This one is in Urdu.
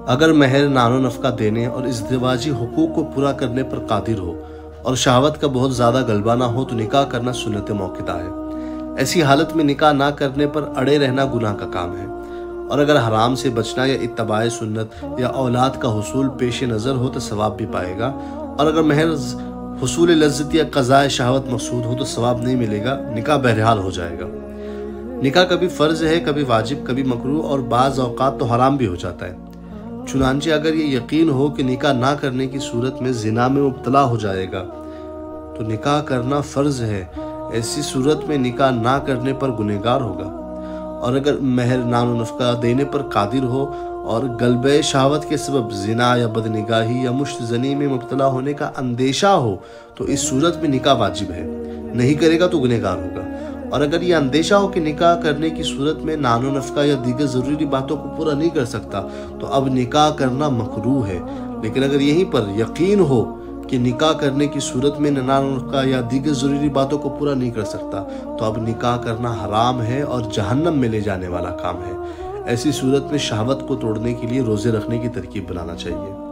اگر مہر نان و نفقہ دینے اور ازدواجی حقوق کو پورا کرنے پر قادر ہو اور شہوت کا بہت زیادہ غلبہ نہ ہو تو نکاح کرنا سنت موقتہ ہے۔ ایسی حالت میں نکاح نہ کرنے پر اڑے رہنا گناہ کا کام ہے، اور اگر حرام سے بچنا یا اتباع سنت یا اولاد کا حصول پیش نظر ہو تو ثواب بھی پائے گا، اور اگر محض حصول لذت یا قضاء شہوت مقصود ہو تو ثواب نہیں ملے گا، نکاح بہرحال ہو جائے گا۔ نکاح کبھی فرض ہے، کبھی واجب، کبھی مکروہ، اور بعض اوقات تو حرام بھی ہو جاتا ہے۔ چنانچہ اگر یہ یقین ہو کہ نکاح نہ کرنے کی صورت میں زنا میں مبتلا ہو جائے گا تو نکاح کرنا فرض ہے، ایسی صورت میں نکاح نہ کرنے پر گنہگار ہوگا۔ اور اگر مہر نان و نفقہ دینے پر قادر ہو اور غلبہ شہوت کے سبب زنا یا بدنگاہی یا مشت زنی میں مبتلا ہونے کا اندیشہ ہو تو اس صورت میں نکاح واجب ہے، نہیں کرے گا تو گنہگار ہوگا۔ اور اگر یہ اندیشہ ہو کہ نکاح کرنے کی صورت میں نان و نفقہ یا دیگر ضروری باتوں کو پورا نہیں کر سکتا تو اب نکاح کرنا مکروہ ہے، لیکن اگر یہیں پر یقین ہو کہ نکاح کرنے کی صورت میں نان و نفقہ یا دیگر ضروری باتوں کو پورا نہیں کر سکتا تو اب نکاح کرنا حرام ہے اور جہنم میں لے جانے والا کام ہے۔ ایسی صورت میں شہوت کو توڑنے کے لیے روزے رکھنے کی ترکیب بنانا چاہیے۔